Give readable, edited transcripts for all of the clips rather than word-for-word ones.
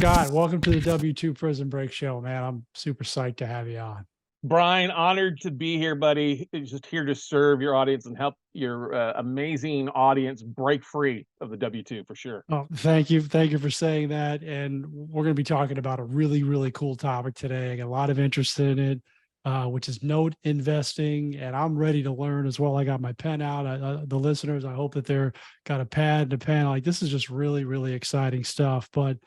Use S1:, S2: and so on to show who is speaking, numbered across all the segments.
S1: Scott, welcome to the W2 Prison Break Show, man. I'm super psyched to have you on.
S2: Brian, honored to be here, buddy. Just here to serve your audience and help your amazing audience break free of the W-2 for sure.
S1: Oh, thank you. Thank you for saying that. And we're going to be talking about a really, really cool topic today. I got a lot of interest in it, which is note investing. And I'm ready to learn as well. I got my pen out. The listeners, I hope that they're got a pad and a pen. Like, this is just really, really exciting stuff. But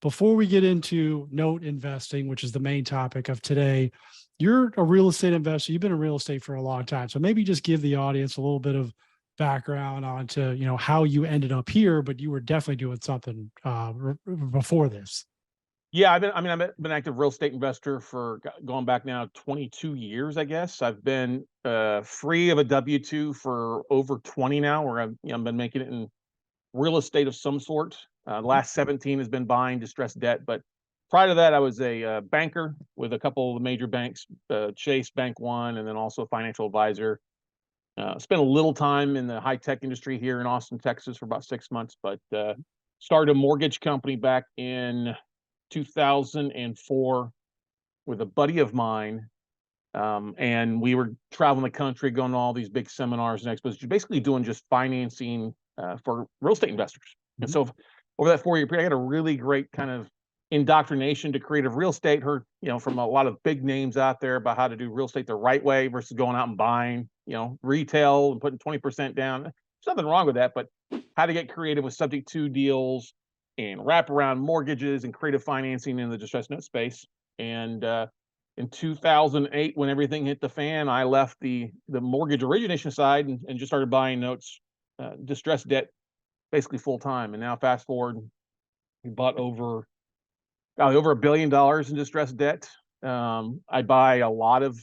S1: before we get into note investing, which is the main topic of today, you're a real estate investor. You've been in real estate for a long time. So maybe just give the audience a little bit of background onto, how you ended up here, but you were definitely doing something before this.
S2: Yeah, I've been an active real estate investor for going back now 22 years, I guess. I've been free of a W-2 for over 20 now, where I've been making it in real estate of some sort. The last 17 has been buying distressed debt, but prior to that, I was a banker with a couple of the major banks, Chase, Bank One, and then also a financial advisor. Spent a little time in the high tech industry here in Austin, Texas, for about 6 months, but started a mortgage company back in 2004 with a buddy of mine. And we were traveling the country, going to all these big seminars and expos, basically doing just financing for real estate investors. And so over that 4-year period, I got a really great kind of indoctrination to creative real estate. Heard, from a lot of big names out there about how to do real estate the right way versus going out and buying, retail and putting 20% down. There's nothing wrong with that, but how to get creative with subject to deals and wraparound mortgages and creative financing in the distressed note space. And in 2008, when everything hit the fan, I left the mortgage origination side and just started buying notes, distressed debt, basically full time. And now fast forward, we bought over $1 billion in distressed debt. I buy a lot of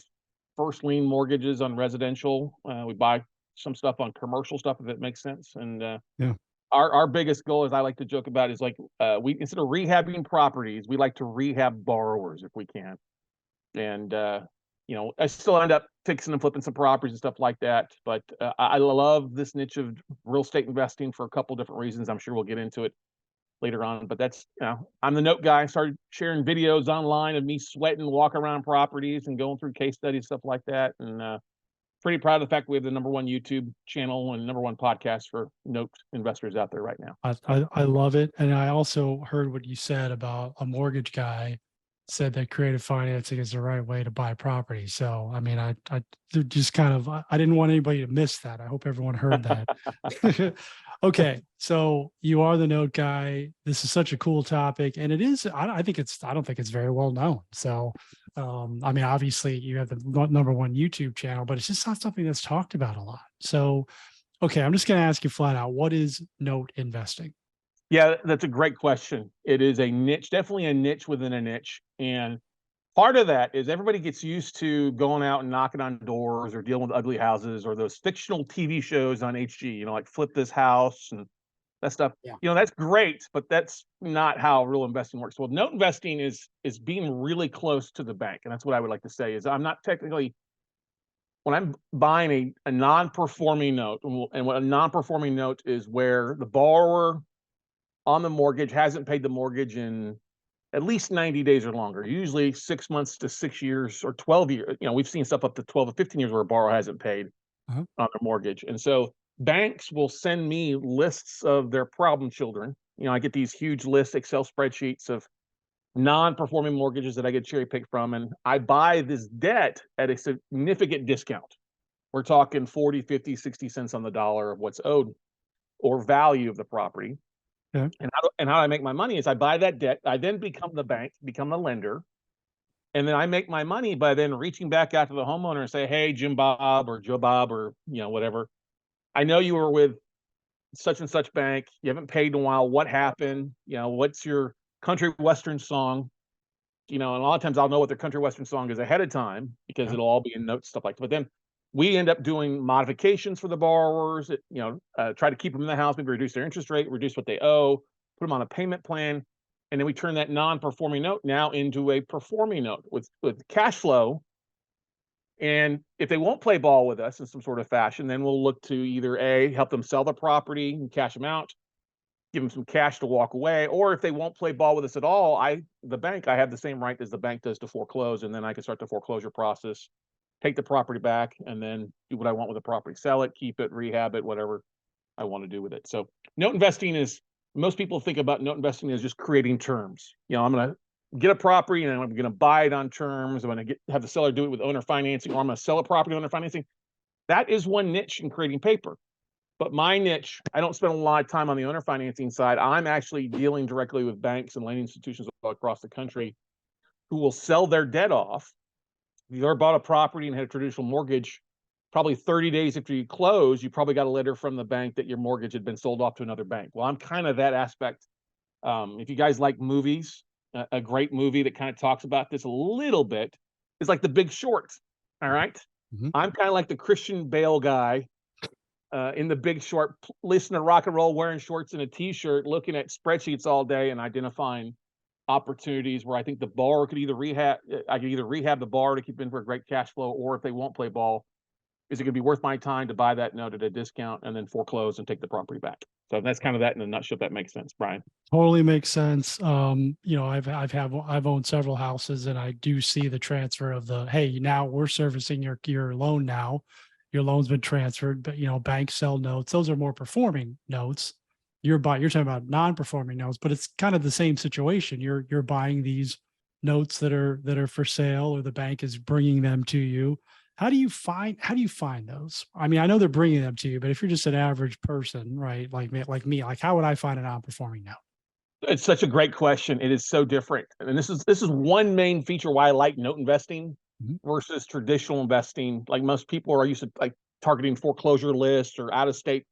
S2: first lien mortgages on residential. We buy some stuff on commercial stuff, if it makes sense. And
S1: Yeah.
S2: Our biggest goal, as I like to joke about, is like we, instead of rehabbing properties, we like to rehab borrowers if we can. And I still end up fixing and flipping some properties and stuff like that. But I love this niche of real estate investing for a couple different reasons. I'm sure we'll get into it later on. But that's, I'm the note guy. I started sharing videos online of me sweating, walking around properties and going through case studies, stuff like that. And pretty proud of the fact we have the #1 YouTube channel and #1 podcast for note investors out there right now.
S1: I love it. And I also heard what you said about a mortgage guy said that creative financing is the right way to buy property. So, I mean, I just kind of, I didn't want anybody to miss that. I hope everyone heard that. Okay. So you are the note guy. This is such a cool topic. And it is, I don't think it's very well known. So, I mean, obviously you have the #1 YouTube channel, but it's just not something that's talked about a lot. So, okay, I'm just going to ask you flat out, what is note investing?
S2: Yeah, that's a great question. It is a niche, definitely a niche within a niche. And part of that is everybody gets used to going out and knocking on doors or dealing with ugly houses or those fictional TV shows on HG, like Flip This House and that stuff.
S1: Yeah.
S2: That's great, but that's not how real investing works. Well, note investing is being really close to the bank. And that's what I would like to say is I'm not technically, when I'm buying a non-performing note, and what a non-performing note is where the borrower on the mortgage hasn't paid the mortgage in at least 90 days or longer, usually 6 months to 6 years or 12 years. We've seen stuff up to 12 or 15 years where a borrower hasn't paid
S1: Uh-huh.
S2: on their mortgage. And so banks will send me lists of their problem children. I get these huge lists, Excel spreadsheets of non-performing mortgages that I get cherry picked from. And I buy this debt at a significant discount. We're talking 40, 50, 60 cents on the dollar of what's owed or value of the property.
S1: Yeah.
S2: And how I make my money is I buy that debt. I then become the bank, become the lender. And then I make my money by then reaching back out to the homeowner and say, hey, Jim Bob or Joe Bob or, whatever. I know you were with such and such bank. You haven't paid in a while. What happened? What's your country western song? And a lot of times I'll know what their country western song is ahead of time because it'll all be in notes, stuff like that. But then we end up doing modifications for the borrowers, try to keep them in the house, maybe reduce their interest rate, reduce what they owe, put them on a payment plan. And then we turn that non-performing note now into a performing note with cash flow. And if they won't play ball with us in some sort of fashion, then we'll look to either A, help them sell the property and cash them out, give them some cash to walk away. Or if they won't play ball with us at all, the bank, I have the same right as the bank does to foreclose, and then I can start the foreclosure process, take the property back, and then do what I want with the property, sell it, keep it, rehab it, whatever I want to do with it. So note investing is, most people think about note investing as just creating terms. I'm going to get a property and I'm going to buy it on terms. I'm going to have the seller do it with owner financing, or I'm going to sell a property owner financing. That is one niche in creating paper. But my niche, I don't spend a lot of time on the owner financing side. I'm actually dealing directly with banks and lending institutions all across the country who will sell their debt off. If you've ever bought a property and had a traditional mortgage, probably 30 days after you close, you probably got a letter from the bank that your mortgage had been sold off to another bank. Well, I'm kind of that aspect. If you guys like movies, a great movie that kind of talks about this a little bit is like The Big Short. All right.
S1: Mhm.
S2: I'm kind of like the Christian Bale guy in The Big Short, listening to rock and roll, wearing shorts and a t-shirt, looking at spreadsheets all day and identifying opportunities where I think the borrower could either I could either rehab the borrower to keep in for a great cash flow, or if they won't play ball, is it going to be worth my time to buy that note at a discount and then foreclose and take the property back? So that's kind of that in a nutshell. If that makes sense, Brian.
S1: Totally makes sense. I've owned several houses, and I do see the transfer of the, hey, now we're servicing your loan now. Your loan's been transferred, but banks sell notes. Those are more performing notes. You're talking about non-performing notes, but it's kind of the same situation. You're buying these notes that are for sale, or the bank is bringing them to you. How do you find those? I mean, I know they're bringing them to you, but if you're just an average person, right, like me, like how would I find a non-performing note?
S2: It's such a great question. It is so different, and this is one main feature why I like note investing
S1: Mhm.
S2: versus traditional investing. Like most people are used to like targeting foreclosure lists or out of state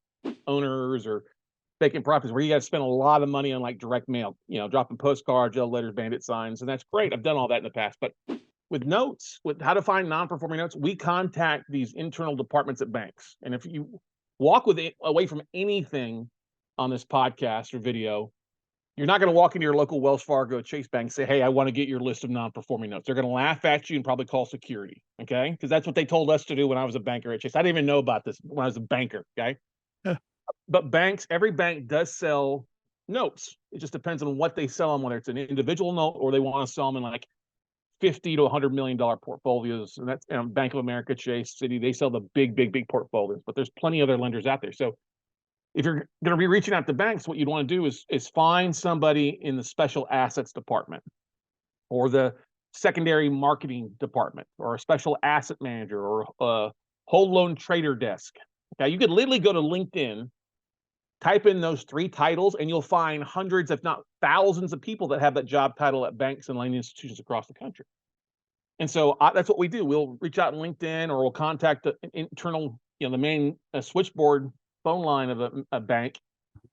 S2: owners or vacant properties, where you got to spend a lot of money on like direct mail, dropping postcards, yellow letters, bandit signs, and that's great. I've done all that in the past, but with notes, with how to find non-performing notes, we contact these internal departments at banks. And if you walk with it away from anything on this podcast or video, you're not going to walk into your local Wells Fargo, Chase Bank, and say, "Hey, I want to get your list of non-performing notes." They're going to laugh at you and probably call security. Okay, because that's what they told us to do when I was a banker at Chase. I didn't even know about this when I was a banker. Okay,
S1: Yeah.
S2: but every bank does sell notes. It just depends on what they sell them, whether it's an individual note or they want to sell them in like 50 to $100 million portfolios. And that's Bank of America, Chase, Citi. They sell the big portfolios, but there's plenty of other lenders out there. So if you're going to be reaching out to banks, what you'd want to do is find somebody in the special assets department or the secondary marketing department or a special asset manager or a whole loan trader desk. Okay, you could literally go to LinkedIn, type in those three titles, and you'll find hundreds, if not thousands, of people that have that job title at banks and lending institutions across the country. And so that's what we do. We'll reach out on LinkedIn, or we'll contact the internal, the main switchboard phone line of a bank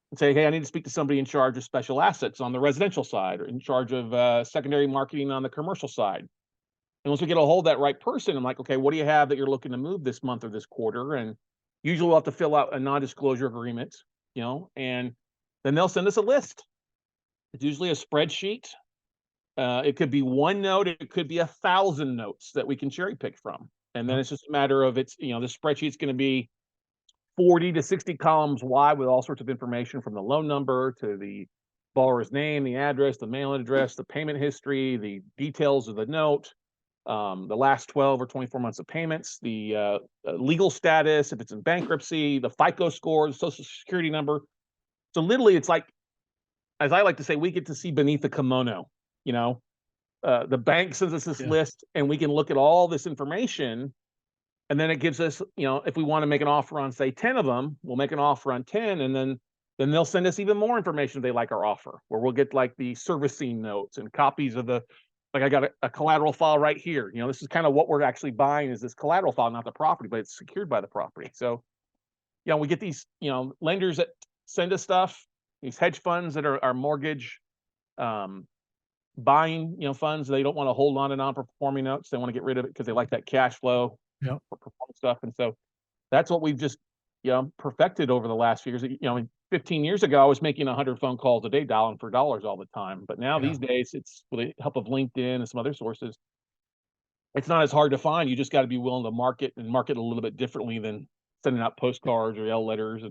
S2: and say, "Hey, I need to speak to somebody in charge of special assets on the residential side, or in charge of secondary marketing on the commercial side." And once we get a hold of that right person, I'm like, "Okay, what do you have that you're looking to move this month or this quarter?" And usually we'll have to fill out a non-disclosure agreement, and then they'll send us a list. It's usually a spreadsheet. It could be one note, it could be 1,000 notes that we can cherry pick from. And then
S1: Yep.
S2: it's just a matter of the spreadsheet's going to be 40 to 60 columns wide with all sorts of information, from the loan number to the borrower's name, the address, the mailing address, the payment history, the details of the note, the last 12 or 24 months of payments, the legal status, if it's in bankruptcy, the FICO score, the social security number. So literally, it's like, as I like to say, we get to see beneath the kimono. You know, the bank sends us this
S1: Yeah.
S2: list, and we can look at all this information, and then it gives us, if we want to make an offer on, say, 10 of them, we'll make an offer on 10, and then they'll send us even more information if they like our offer, where we'll get like the servicing notes and copies of like I got a collateral file right here. This is kind of what we're actually buying, is this collateral file, not the property, but it's secured by the property. So, we get these, lenders that send us stuff, these hedge funds that are mortgage, um, buying, funds. They don't want to hold on to non-performing notes. They want to get rid of it because they like that cash flow
S1: Yep.
S2: for performance stuff. And so that's what we've just, perfected over the last few years. 15 years ago, I was making 100 phone calls a day, dialing for dollars all the time. But now
S1: Yeah.
S2: these days, it's with the help of LinkedIn and some other sources. It's not as hard to find. You just got to be willing to market a little bit differently than sending out postcards or yellow letters.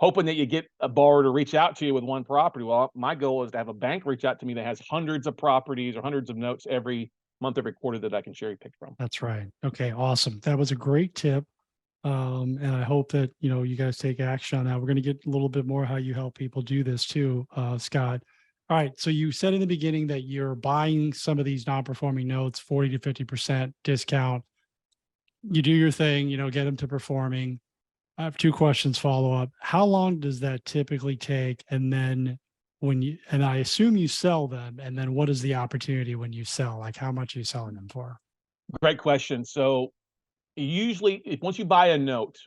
S2: hoping that you get a borrower to reach out to you with one property. Well, my goal is to have a bank reach out to me that has hundreds of properties or hundreds of notes every month, every quarter that I can cherry pick from.
S1: That's right. Okay, awesome. That was a great tip. And I hope that, you guys take action on that. We're going to get a little bit more how you help people do this too, Scott. All right. So you said in the beginning that you're buying some of these non-performing notes, 40 to 50% discount. You do your thing, get them to performing. I have two questions follow up. How long does that typically take? And then and I assume you sell them, and then what is the opportunity when you sell? Like, how much are you selling them for?
S2: Great question. So usually once you buy a note,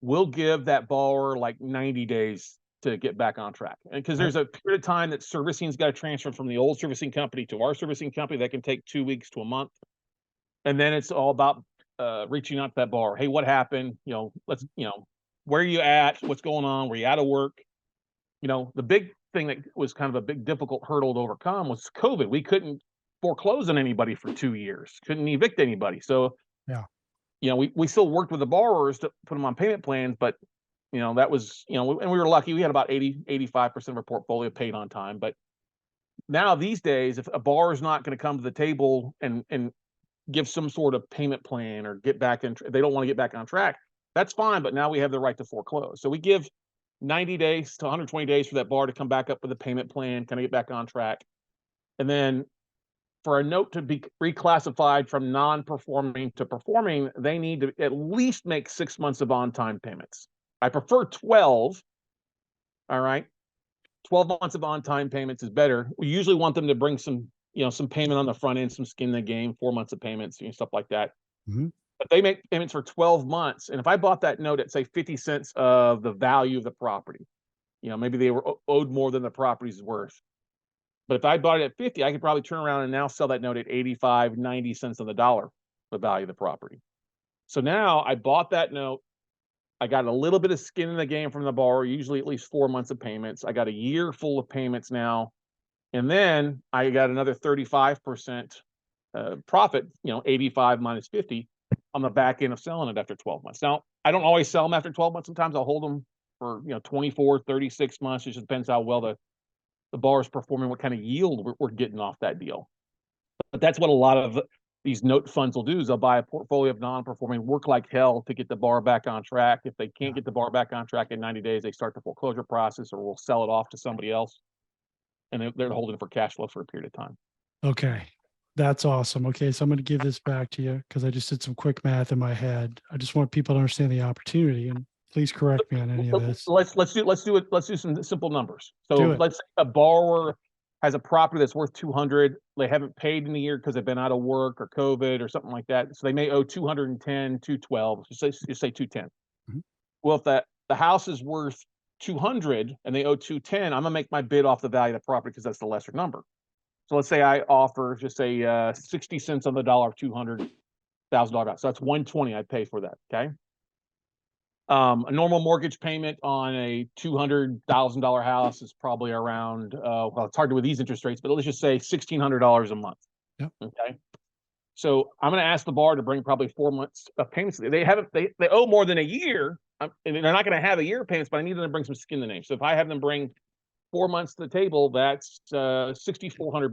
S2: we'll give that borrower like 90 days to get back on track. And because there's a period of time that servicing's got to transfer from the old servicing company to our servicing company, that can take 2 weeks to a month. And then it's all about reaching out to that borrower. Hey, what happened? Where are you at? What's going on? Were you out of work? The big thing that was kind of a big difficult hurdle to overcome was COVID. We couldn't foreclose on anybody for 2 years, couldn't evict anybody. So
S1: Yeah.
S2: we still worked with the borrowers to put them on payment plans, but that was, and we were lucky. We had about 85% of our portfolio paid on time. But now these days, if a borrower is not going to come to the table and give some sort of payment plan or get back in, they don't want to get back on track, that's fine. But now we have the right to foreclose. So we give 90 days to 120 days for that borrower to come back up with a payment plan, kind of get back on track. And then for a note to be reclassified from non-performing to performing, they need to at least make 6 months of on-time payments. I prefer 12. All right. 12 months of on-time payments is better. We usually want them to bring some payment on the front end, some skin in the game, 4 months of payments, stuff like that.
S1: Mm-hmm.
S2: But they make payments for 12 months. And if I bought that note at, say, 50 cents of the value of the property, maybe they were owed more than the property's worth. But if I bought it at 50, I could probably turn around and now sell that note at 85, 90 cents on the dollar, the value of the property. So now I bought that note. I got a little bit of skin in the game from the borrower, usually at least 4 months of payments. I got a year full of payments now. And then I got another 35% profit, 85 minus 50 on the back end of selling it after 12 months. Now, I don't always sell them after 12 months. Sometimes I'll hold them for, 24, 36 months. It just depends how well the borrower's performing, what kind of yield we're getting off that deal. But that's what a lot of these note funds will do, is they'll buy a portfolio of non-performing, work like hell to get the borrower back on track. If they can't get the borrower back on track in 90 days, they start the foreclosure process, or we'll sell it off to somebody else. And they're holding it for cash flow for a period of time.
S1: Okay. That's awesome. Okay. So I'm going to give this back to you because I just did some quick math in my head. I just want people to understand the opportunity, and please correct me on any of this.
S2: Let's do some simple numbers. So
S1: Do it.
S2: let's say a borrower has a property that's worth 200. They haven't paid in a year because they've been out of work or COVID or something like that. So they may owe 210, 212. Just say 210.
S1: Mhm.
S2: Well, if the house is worth 200 and they owe 210, I'm gonna make my bid off the value of the property because that's the lesser number. So let's say I offer just say 60 cents on the dollar, $200,000 house. So that's 120 I pay for that. Okay. A normal mortgage payment on a $200,000 house is probably around, well, it's hard to with these interest rates, but let's just say $1,600 a month.
S1: Yep.
S2: Okay. So I'm going to ask the borrower to bring probably 4 months of payments. They owe more than a year, and they're not going to have a year of payments, but I need them to bring some skin in the name. So if I have them bring 4 months to the table, that's $6,400.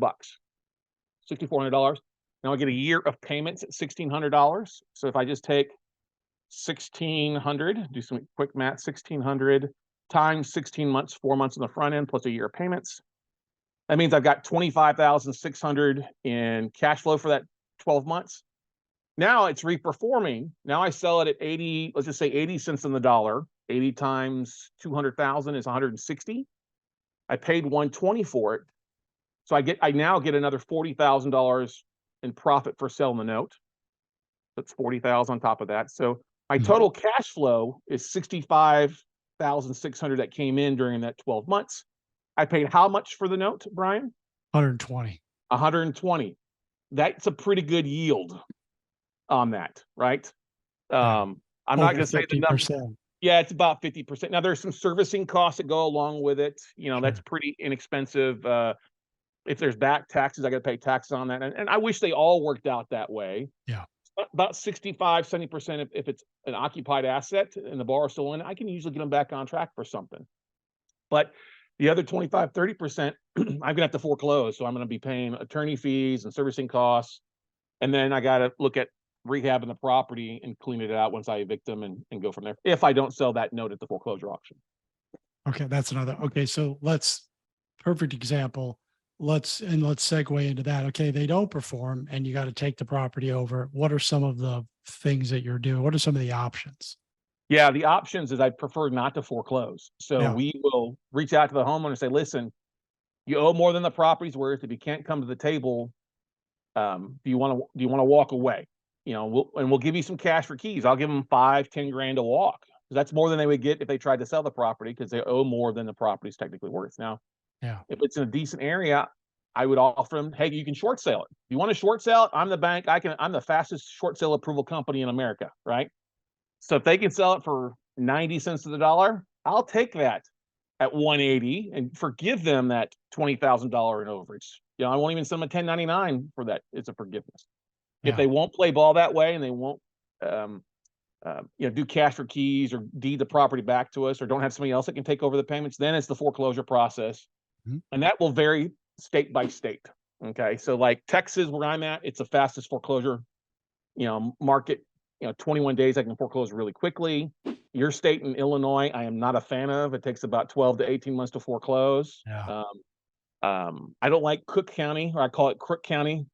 S2: $6,400. Now I get a year of payments at $1,600. So if I just take 1,600, do some quick math, 1,600 times 16 months, 4 months on the front end plus a year of payments. That means I've got 25,600 in cash flow for that 12 months. Now it's reperforming. Now I sell it at 80, let's just say 80 cents on the dollar. 80 times 200,000 is 160. I paid 120 for it. So I now get another $40,000 in profit for selling the note. That's 40,000 on top of that. So my total cash flow is 65,600 that came in during that 12 months. I paid how much for the note, Brian?
S1: 120.
S2: 120. That's a pretty good yield on that, right? I'm not going to say the number. Yeah, it's about 50%. Now there's some servicing costs that go along with it. Sure. That's pretty inexpensive. If there's back taxes, I got to pay taxes on that. And I wish they all worked out that way.
S1: Yeah.
S2: about 65, 70% if it's an occupied asset and the borrower's still in it, I can usually get them back on track for something. But the other 25, 30%, I'm gonna have to foreclose. So I'm gonna be paying attorney fees and servicing costs. And then I gotta look at rehabbing the property and cleaning it out once I evict them and go from there. If I don't sell that note at the foreclosure auction.
S1: Okay, that's another. Okay, so let's perfect example. Let's segue into that. Okay, they don't perform, and you got to take the property over. What are some of the things that you're doing? What are some of the options?
S2: Yeah, the options is I prefer not to foreclose. So
S1: Yeah,
S2: we will reach out to the homeowner and say, listen, you owe more than the property's worth. If you can't come to the table, do you want to walk away? We'll give you some cash for keys. I'll give them 5, 10 grand to walk. 'Cause that's more than they would get if they tried to sell the property because they owe more than the property's technically worth. Now,
S1: yeah,
S2: if it's in a decent area, I would offer them, hey, you can short sale it. If you want to short sell it, I'm the bank. I'm the fastest short sale approval company in America, right? So if they can sell it for 90 cents to the dollar, I'll take that at 180 and forgive them that $20,000 in overage. I won't even send them a 1099 for that. It's a forgiveness. If
S1: yeah.
S2: they won't play ball that way and they won't, um, do cash for keys or deed the property back to us or don't have somebody else that can take over the payments, then it's the foreclosure process.
S1: Mhm.
S2: And that will vary state by state. Okay. So like Texas, where I'm at, it's the fastest foreclosure, market. 21 days I can foreclose really quickly. Your state in Illinois, I am not a fan of. It takes about 12 to 18 months to foreclose.
S1: Yeah,
S2: I don't like Cook County, or I call it Crook County.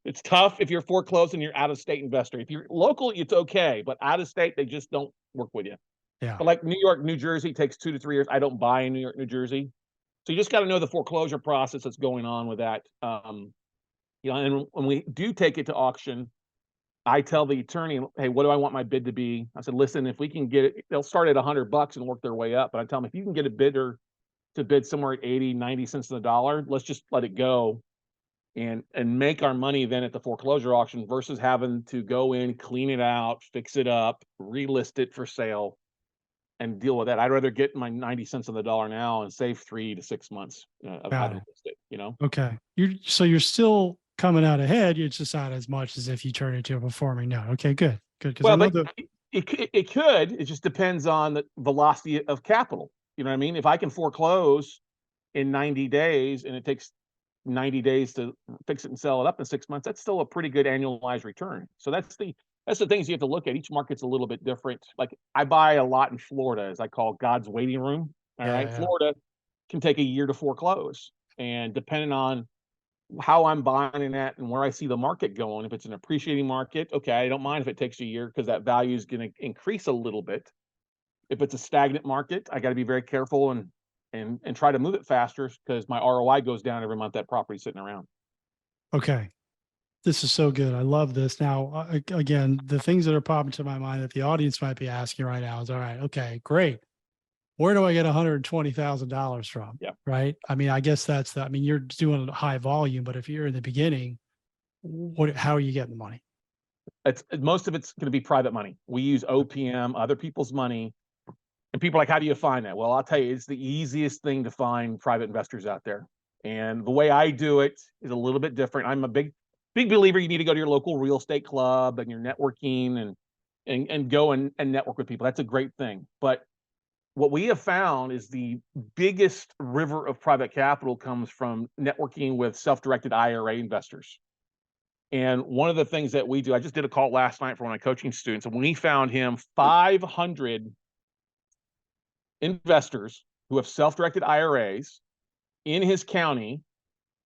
S2: It's tough if you're foreclosed and you're out of state investor. If you're local, it's okay, but out of state, they just don't work with you.
S1: yeah.
S2: But like New York, New Jersey takes 2 to 3 years. I don't buy in New York, New Jersey. So you just got to know the foreclosure process that's going on with that. And when we do take it to auction, I tell the attorney, hey, what do I want my bid to be? I said, listen, if we can get it, they'll start at $100 and work their way up. But I tell them, if you can get a bidder to bid somewhere at 80, 90 cents on the dollar, let's just let it go and make our money then at the foreclosure auction versus having to go in, clean it out, fix it up, relist it for sale and deal with that. I'd rather get my 90 cents on the dollar now and save 3 to 6 months of
S1: Got
S2: having
S1: it.
S2: to list it.
S1: Okay, you're still coming out ahead. It's just not as much as if you turn it into a performing note. Okay, good, good. Because I
S2: Well,
S1: know
S2: but
S1: the
S2: it could. It just depends on the velocity of capital. You know what I mean? If I can foreclose in 90 days and it takes 90 days to fix it and sell it up in 6 months, that's still a pretty good annualized return. So that's the things you have to look at. Each market's a little bit different. Like I buy a lot in Florida, as I call God's waiting room. All
S1: yeah,
S2: right.
S1: yeah,
S2: Florida can take a year to foreclose. And depending on how I'm buying it at and where I see the market going. If it's an appreciating market, okay, I don't mind if it takes a year because that value is going to increase a little bit. If it's a stagnant market, I got to be very careful and try to move it faster because my ROI goes down every month that property's sitting around.
S1: okay. This is so good. I love this. Now, again, the things that are popping to my mind that the audience might be asking right now is, all right, okay, great. Where do I get $120,000 from?
S2: Yeah.
S1: Right. I mean, I guess I mean, you're doing a high volume, but if you're in the beginning, how are you getting the money?
S2: It's most of it's going to be private money. We use OPM, other people's money. And people are like, how do you find that? Well, I'll tell you, it's the easiest thing to find private investors out there. And the way I do it is a little bit different. I'm a big believer you need to go to your local real estate club and your networking and go and network with people. That's a great thing. But what we have found is the biggest river of private capital comes from networking with self-directed IRA investors. And one of the things that we do, I just did a call last night for one of my coaching students, and we found him 500 investors who have self-directed IRAs in his county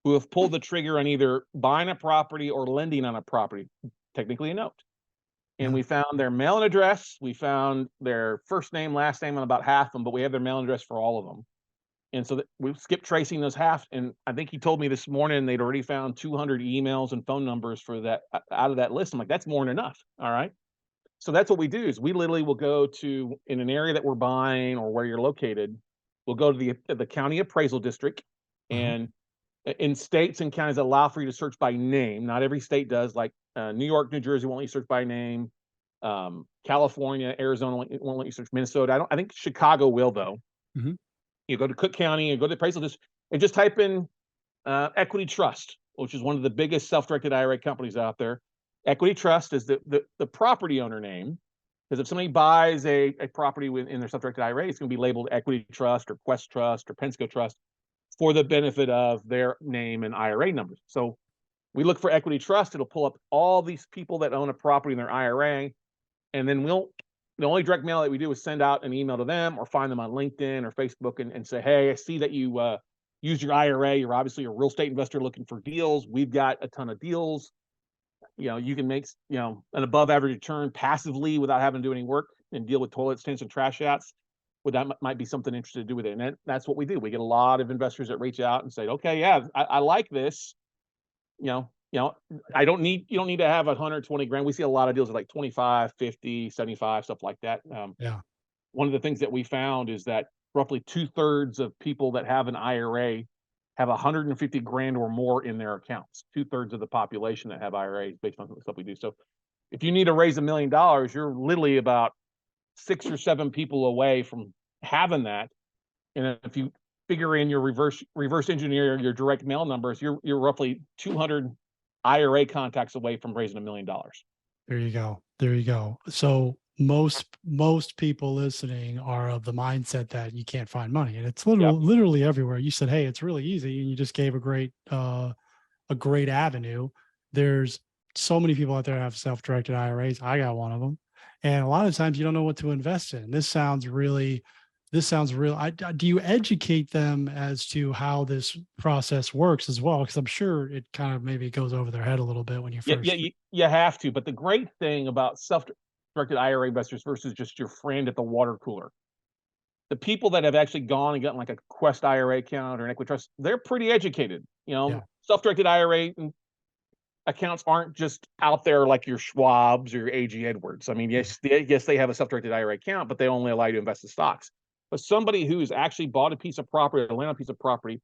S2: who have pulled the trigger on either buying a property or lending on a property, technically a note. And
S1: Yeah.
S2: we found their mailing address. We found their first name, last name on about half of them, but we have their mailing address for all of them. And so we skipped tracing those half. And I think he told me this morning they'd already found 200 emails and phone numbers for that out of that list. I'm like, that's more than enough. All right. So that's what we do is we literally will go to in an area that we're buying or where you're located. We'll go to the county appraisal district,
S1: Uh-huh.
S2: and in states and counties that allow for you to search by name. Not every state does. Like New York, New Jersey won't let you search by name. California, Arizona won't let you search. Minnesota, I think Chicago will though.
S1: Mhm.
S2: You go to Cook County and go to the appraisal district and just type in Equity Trust, which is one of the biggest self-directed IRA companies out there. Equity trust is the property owner name. Because if somebody buys a property in their self-directed IRA, it's going to be labeled equity trust or Quest trust or Pensco trust for the benefit of their name and IRA numbers. So we look for equity trust. It'll pull up all these people that own a property in their IRA. And then the only direct mail that we do is send out an email to them or find them on LinkedIn or Facebook and say, hey, I see that you use your IRA. You're obviously a real estate investor looking for deals. We've got a ton of deals. You can make, an above average return passively without having to do any work and deal with toilet stints and trash outs. Well, that might be something interesting to do with it. And that's what we do. We get a lot of investors that reach out and say, okay, yeah, I like this. You know, you don't need to have 120 grand. We see a lot of deals at like 25, 50, 75, stuff like that.
S1: Yeah.
S2: One of the things that we found is that roughly 2/3 of people that have an IRA have 150 grand or more in their accounts. 2/3 of the population that have IRAs based on the stuff we do. So if you need to raise $1 million, you're literally about 6 or 7 people away from having that. And if you figure in your reverse engineer your direct mail numbers, you're roughly 200 IRA contacts away from raising $1 million.
S1: There you go. There you go. So most people listening are of the mindset that you can't find money, and it's
S2: Yep.
S1: literally everywhere. You said, "Hey, it's really easy," and you just gave a great avenue. There's so many people out there that have self-directed IRAs. I got one of them, and a lot of times you don't know what to invest in. This sounds real. Do you educate them as to how this process works as well? Because I'm sure it kind of maybe goes over their head a little bit when you
S2: Yeah,
S1: first.
S2: you have to. But the great thing about self-directed IRA investors versus just your friend at the water cooler, the people that have actually gone and gotten like a Quest IRA account or an equity trust, they're pretty educated.
S1: Yeah,
S2: Self-directed IRA accounts aren't just out there like your Schwabs or your AG Edwards. I mean, yes, they have a self-directed IRA account, but they only allow you to invest in stocks. But somebody who's actually bought a piece of property or land on a piece of property,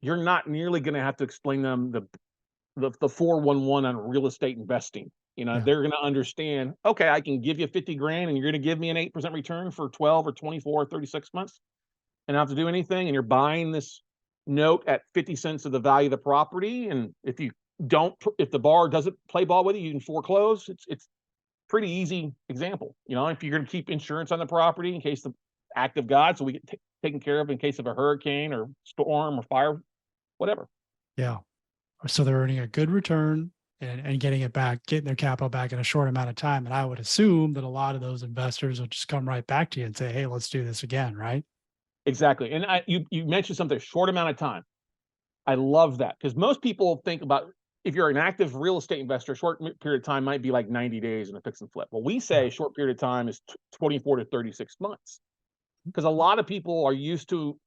S2: you're not nearly going to have to explain them the 411 on real estate investing.
S1: yeah,
S2: They're going to understand, okay, I can give you 50 grand and you're going to give me an 8% return for 12 or 24 or 36 months and not have to do anything. And you're buying this note at 50 cents of the value of the property. And if the bar doesn't play ball with you can foreclose. It's pretty easy example. If you're going to keep insurance on the property in case the act of God, so we get taken care of in case of a hurricane or storm or fire, whatever.
S1: yeah. So they're earning a good return and getting their capital back in a short amount of time. And I would assume that a lot of those investors will just come right back to you and say, "Hey, let's do this again," right?
S2: Exactly. And you mentioned something, short amount of time. I love that because most people think about, if you're an active real estate investor, a short period of time might be like 90 days in a fix and flip. Well, we say
S1: Yeah.
S2: a short period of time is 24 to 36 months because a lot of people are used to,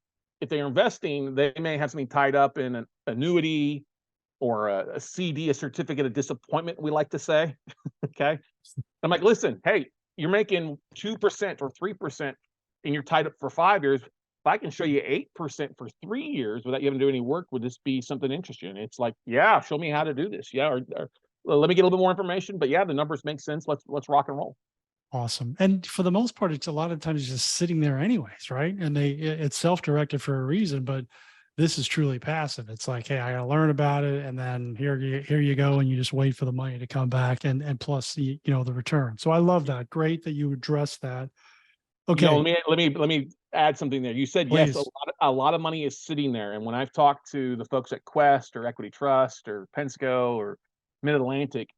S2: if they're investing, they may have something tied up in an annuity or a CD, a certificate of disappointment, we like to say. Okay. I'm like, listen, hey, you're making 2% or 3% and you're tied up for 5 years. If I can show you 8% for 3 years without you having to do any work, would this be something interesting? And it's like, yeah, show me how to do this. Yeah. Or well, let me get a little bit more information. But yeah, the numbers make sense. Let's rock and roll.
S1: Awesome. And for the most part, it's a lot of times just sitting there anyways, right? And it's self-directed for a reason, but this is truly passive. It's like, hey, I gotta learn about it, and then here you go, and you just wait for the money to come back, and plus the return. So I love that. Great that you addressed that. Okay,
S2: Let me add something there. You said yes,
S1: please.
S2: a lot of money is sitting there. And when I've talked to the folks at Quest or Equity Trust or Pensco or Mid Atlantic,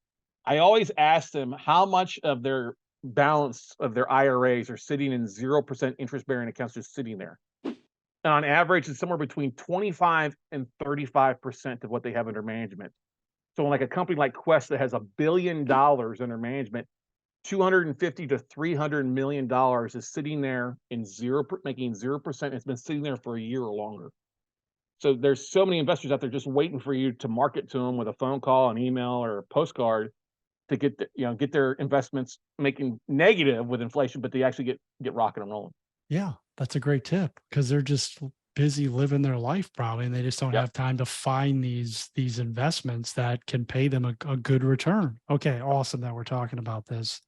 S2: I always ask them how much of their balance of their IRAs are sitting in 0% interest bearing accounts, just sitting there. And on average, it's somewhere between 25 and 35% of what they have under management. So, like a company like Quest that has $1 billion under management, 250 to $300 million is sitting there in making 0%. It's been sitting there for a year or longer. So there's so many investors out there just waiting for you to market to them with a phone call, an email, or a postcard to get their investments making negative with inflation, but they actually get rocking and rolling.
S1: Yeah, that's a great tip because they're just busy living their life probably, and they just don't
S2: Yep.
S1: have time to find these investments that can pay them a good return. Okay, awesome that we're talking about this.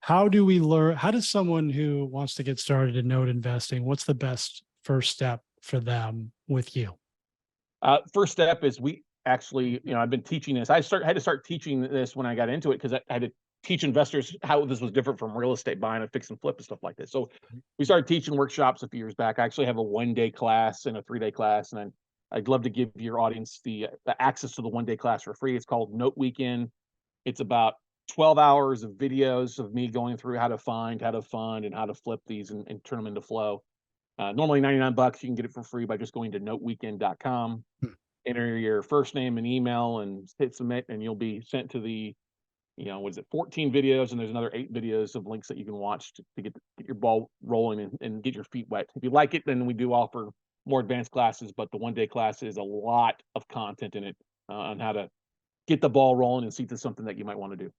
S1: How do we learn? How does someone who wants to get started in note investing, what's the best first step for them with you?
S2: First step is we actually, I've been teaching this. Had to start teaching this when I got into it because I had to teach investors how this was different from real estate buying and fix and flip and stuff like this. So we started teaching workshops a few years back. I actually have a 1-day class and a 3-day class, and I'd love to give your audience the access to the 1-day class for free. It's called Note Weekend. It's about 12 hours of videos of me going through how to find, how to fund, and how to flip these and turn them into flow. Normally $99. You can get it for free by just going to noteweekend.com, enter your first name and email, and hit submit, and you'll be sent to the, 14 videos, and there's another 8 videos of links that you can watch to get your ball rolling and get your feet wet. If you like it, then we do offer more advanced classes, but the 1-day class is a lot of content in it on how to get the ball rolling and see if there's something that you might want to do.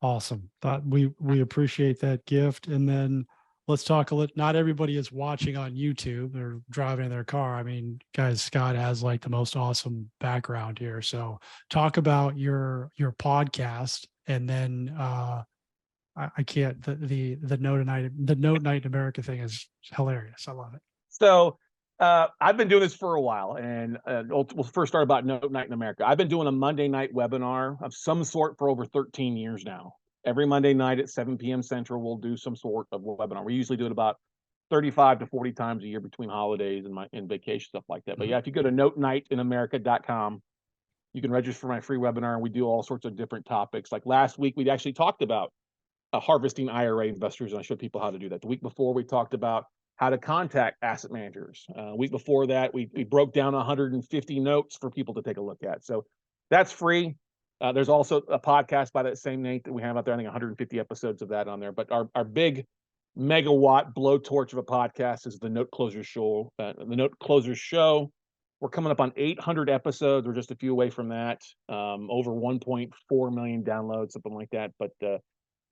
S1: Awesome. We appreciate that gift. And then let's talk a little. Not everybody is watching on YouTube. They're driving in their car. I mean, guys, Scott has like the most awesome background here. So talk about your podcast, and then I can't the Note Night in America thing is hilarious. I love it.
S2: So I've been doing this for a while, and we'll first start about Note Night in America. I've been doing a Monday night webinar of some sort for over 13 years now. Every Monday night at 7 p.m. Central, we'll do some sort of webinar. We usually do it about 35 to 40 times a year between holidays and vacation, stuff like that. But yeah, if you go to notenightinamerica.com, you can register for my free webinar, and we do all sorts of different topics. Like last week, we actually talked about harvesting IRA investors, and I showed people how to do that. The week before, we talked about how to contact asset managers. Week before that, we broke down 150 notes for people to take a look at. So that's free. There's also a podcast by that same name that we have out there. I think 150 episodes of that on there. But our big megawatt blowtorch of a podcast is the Note Closers Show. The Note Closers Show. We're coming up on 800 episodes. We're just a few away from that. Over 1.4 million downloads, something like that. But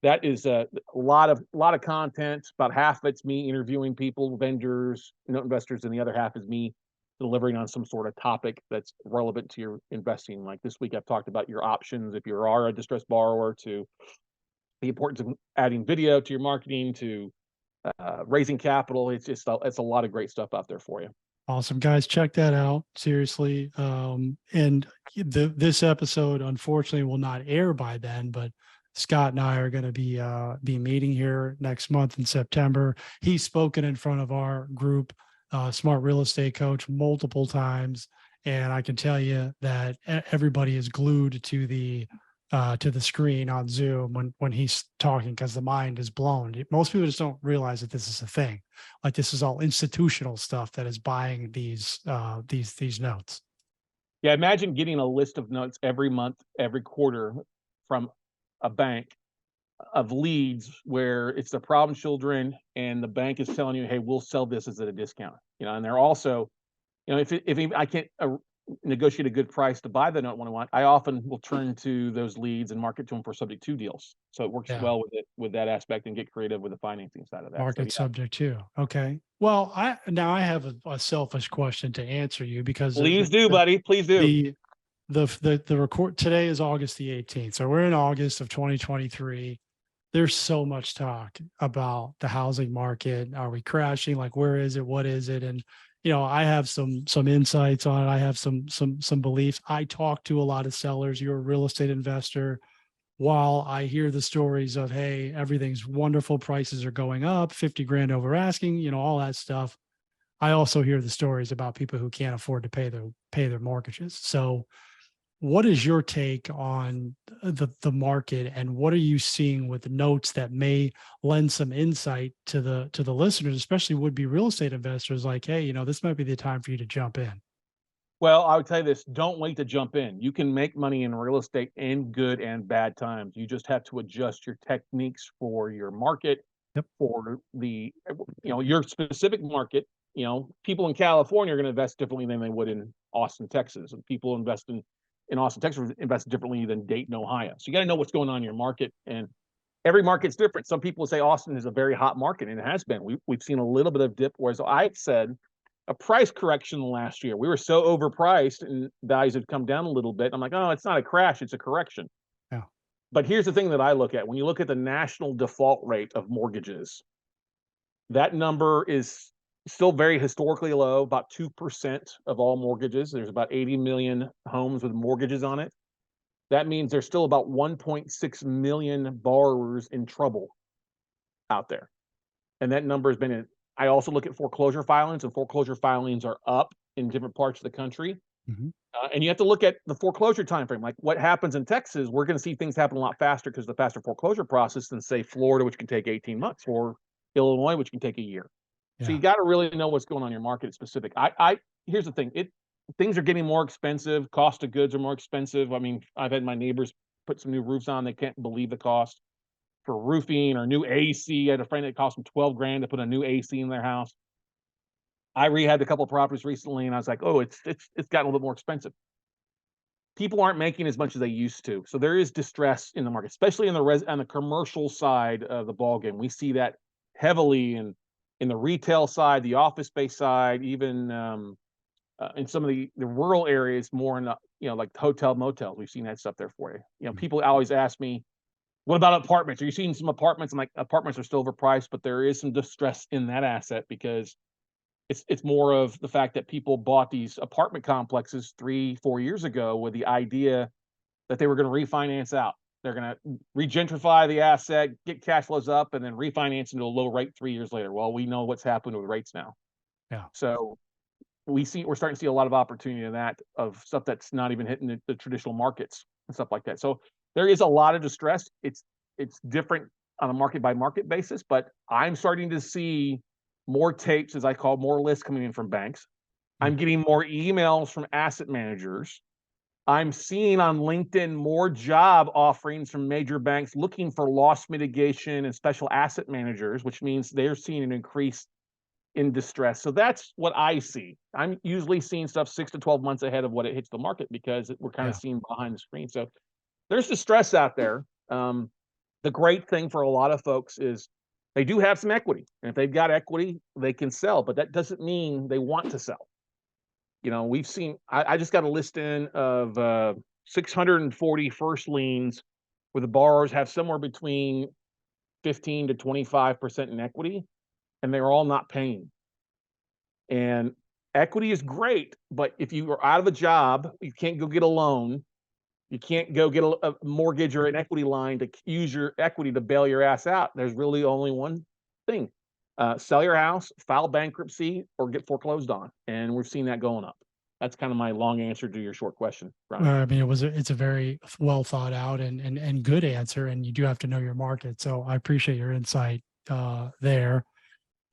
S2: that is a lot of content. About half of it's me interviewing people, vendors, note investors, and the other half is me delivering on some sort of topic that's relevant to your investing. Like this week, I've talked about your options if you are a distressed borrower, to the importance of adding video to your marketing, to raising capital. It's a lot of great stuff out there for you.
S1: Awesome, guys. Check that out. Seriously. And this episode, unfortunately, will not air by then, but Scott and I are going to be meeting here next month in September. He's spoken in front of our group, Smart Real Estate Coach, multiple times, and I can tell you that everybody is glued to the screen on Zoom when he's talking, because the mind is blown. Most people just don't realize that this is a thing. Like, this is all institutional stuff that is buying these notes.
S2: Yeah, imagine getting a list of notes every month, every quarter from a bank of leads where it's the problem children, and the bank is telling you, hey, we'll sell this as at a discount. And they're also, if I can't negotiate a good price to buy the note when I want, I often will turn to those leads and market to them for subject to deals. So it works well with that aspect, and get creative with the financing side of that.
S1: Market subject to. Okay. Well, I have a selfish question to answer you, because
S2: please do, buddy. Please do.
S1: The record today is August the 18th. So we're in August of 2023. There's so much talk about the housing market. Are we crashing? Like, where is it? What is it? And I have some insights on it. I have some beliefs. I talk to a lot of sellers. You're a real estate investor. While I hear the stories of, hey, everything's wonderful, prices are going up, 50 grand over asking, all that stuff, I also hear the stories about people who can't afford to pay their mortgages. So what is your take on the market, and what are you seeing with the notes that may lend some insight to the listeners, especially would-be real estate investors? Like, hey, this might be the time for you to jump in.
S2: Well, I would tell you this: don't wait to jump in. You can make money in real estate in good and bad times. You just have to adjust your techniques for your market, for the your specific market. People in California are going to invest differently than they would in Austin, Texas, and people invest in Austin, Texas invest differently than Dayton, Ohio. So you got to know what's going on in your market, and every market's different. Some people say Austin is a very hot market, and it has been. We've seen a little bit of dip, whereas I said a price correction last year. We were so overpriced, and values had come down a little bit. I'm like, oh, it's not a crash, it's a correction.
S1: Yeah.
S2: But here's the thing that I look at. When you look at the national default rate of mortgages, that number is still very historically low, about 2% of all mortgages. There's about 80 million homes with mortgages on it. That means there's still about 1.6 million borrowers in trouble out there. And that number has been in. I also look at foreclosure filings, and foreclosure filings are up in different parts of the country.
S1: Mhm.
S2: And you have to look at the foreclosure timeframe. Like what happens in Texas, we're going to see things happen a lot faster because the faster foreclosure process than say Florida, which can take 18 months, or Illinois, which can take a year. So you
S1: Yeah.
S2: got to really know what's going on in your market specific. I here's the thing. Things are getting more expensive. Cost of goods are more expensive. I mean, I've had my neighbors put some new roofs on. They can't believe the cost for roofing or new AC. I had a friend that cost them 12 grand to put a new AC in their house. I rehabbed a couple of properties recently, and I was like, oh, it's gotten a little bit more expensive. People aren't making as much as they used to, so there is distress in the market, especially in on the commercial side of the ballgame. We see that heavily in the retail side, the office space side, even in some of the rural areas, more in the, like hotel motels. We've seen that stuff there for you.
S1: Mm.
S2: People always ask me, what about apartments? Are you seeing some apartments? I'm like, apartments are still overpriced, but there is some distress in that asset because it's more of the fact that people bought these apartment complexes 3-4 years ago with the idea that they were going to refinance out. They're going to regentrify the asset, get cash flows up, and then refinance into a low rate 3 years later. Well, we know what's happened with rates now.
S1: Yeah.
S2: So we're starting to see a lot of opportunity in that, of stuff that's not even hitting the traditional markets and stuff like that. So there is a lot of distress. It's different on a market by market basis, but I'm starting to see more tapes, as I call, more lists coming in from banks. I'm
S1: Mm.
S2: getting more emails from asset managers. I'm seeing on LinkedIn more job offerings from major banks looking for loss mitigation and special asset managers, which means they're seeing an increase in distress. So that's what I see. I'm usually seeing stuff 6 to 12 months ahead of what it hits the market because we're kind of
S1: Yeah.
S2: seeing behind the screen. So there's distress out there. The great thing for a lot of folks is they do have some equity. And if they've got equity, they can sell, but that doesn't mean they want to sell. We've seen, I just got a list in of 640 first liens where the borrowers have somewhere between 15 to 25% in equity, and they're all not paying. And equity is great, but if you are out of a job, you can't go get a loan. You can't go get a mortgage or an equity line to use your equity to bail your ass out. There's really only one thing: sell your house, file bankruptcy, or get foreclosed on. And we've seen that going up. That's kind of my long answer to your short question, Brian.
S1: I mean, it's a very well thought out and good answer, and you do have to know your market. So I appreciate your insight there.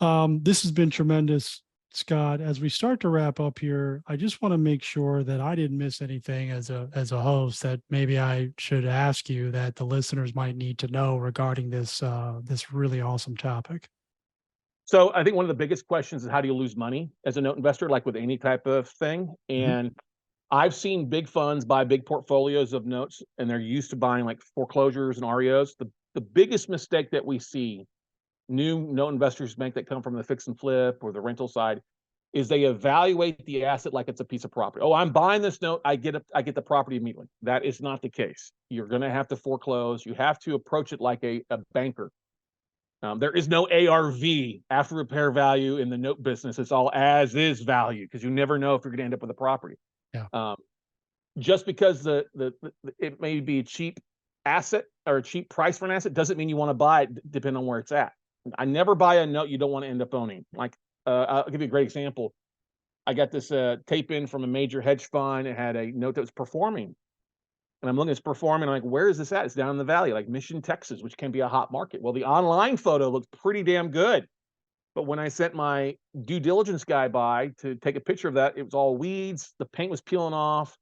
S1: This has been tremendous, Scott. As we start to wrap up here, I just want to make sure that I didn't miss anything as a host that maybe I should ask you that the listeners might need to know regarding this really awesome topic.
S2: So I think one of the biggest questions is, how do you lose money as a note investor, like with any type of thing?
S1: Mhm.
S2: And I've seen big funds buy big portfolios of notes, and they're used to buying like foreclosures and REOs. The biggest mistake that we see new note investors make that come from the fix and flip or the rental side is they evaluate the asset like it's a piece of property. Oh, I'm buying this note, I get the property immediately. That is not the case. You're going to have to foreclose. You have to approach it like a banker. There is no ARV, after repair value, in the note business. It's all as is value because you never know if you're going to end up with a property.
S1: Yeah.
S2: Um, just because it may be a cheap asset or a cheap price for an asset doesn't mean you want to buy it, depending on where it's at. I never buy a note you don't want to end up owning. Like, I'll give you a great example. I got this tape in from a major hedge fund. It had a note that was performing. And I'm looking at it's performing. I'm like, where is this at? It's down in the valley, like Mission, Texas, which can be a hot market. Well, the online photo looks pretty damn good. But when I sent my due diligence guy by to take a picture of that, it was all weeds. The paint was peeling off.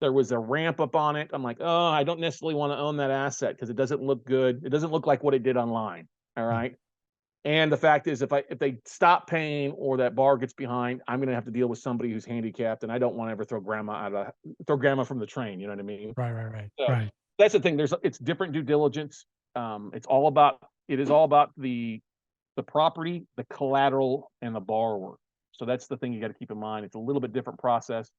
S2: There was a ramp up on it. I'm like, oh, I don't necessarily want to own that asset because it doesn't look good. It doesn't look like what it did online. All
S1: Mm.
S2: right. And the fact is, if they stop paying or that bar gets behind, I'm going to have to deal with somebody who's handicapped, and I don't want to ever throw grandma from the train. You know what I mean?
S1: Right. Right. Right.
S2: So
S1: Right.
S2: that's the thing. It's different due diligence. It is all about the property, the collateral, and the borrower. So that's the thing you got to keep in mind. It's a little bit different process.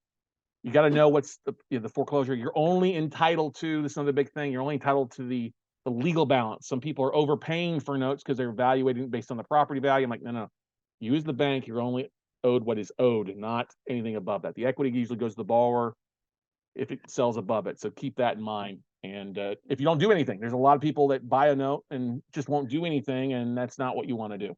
S2: You got to know what's the foreclosure. You're only entitled to, this is another big thing. You're only entitled to the legal balance. Some people are overpaying for notes because they're evaluating based on the property value. I'm like, no, no. You as the bank, you're only owed what is owed, not anything above that. The equity usually goes to the borrower if it sells above it. So keep that in mind. And if you don't do anything, there's a lot of people that buy a note and just won't do anything, and that's not what you want to do.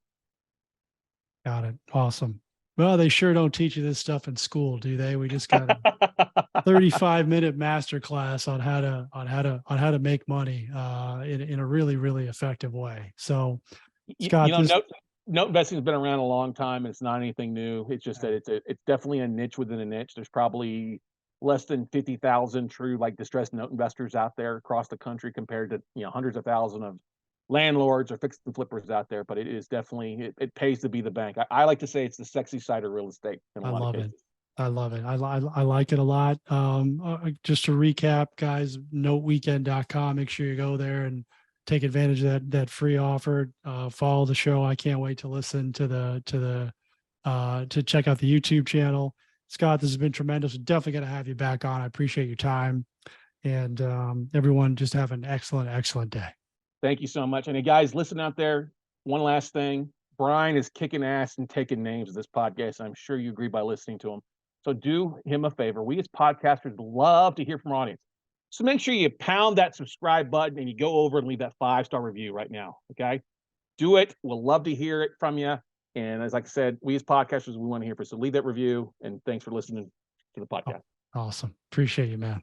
S1: Got it. Awesome. Well, they sure don't teach you this stuff in school, do they? We just got a 35-minute master class on how to make money in a really, really effective way. So, Scott, this
S2: Note investing has been around a long time. It's not anything new. It's just that it's definitely a niche within a niche. There's probably less than 50,000 true like distressed note investors out there across the country compared to hundreds of thousands of landlords or fix and flippers out there. But it is definitely it pays to be the bank. I like to say it's the sexy side of real estate in a
S1: I
S2: lot of
S1: love it.
S2: cases.
S1: I love it. I like it a lot. Just to recap, guys, noteweekend.com. Make sure you go there and take advantage of that free offer. Follow the show. I can't wait to listen to check out the YouTube channel. Scott, this has been tremendous. Definitely going to have you back on. I appreciate your time. And everyone, just have an excellent, excellent day.
S2: Thank you so much. And hey, guys, listen out there. One last thing. Brian is kicking ass and taking names of this podcast. I'm sure you agree by listening to him. So do him a favor. We as podcasters love to hear from our audience. So make sure you pound that subscribe button and you go over and leave that 5-star review right now. Okay. Do it. We'll love to hear it from you. And as like I said, we as podcasters, we want to hear from you. So leave that review. And thanks for listening to the podcast.
S1: Awesome. Appreciate you, man.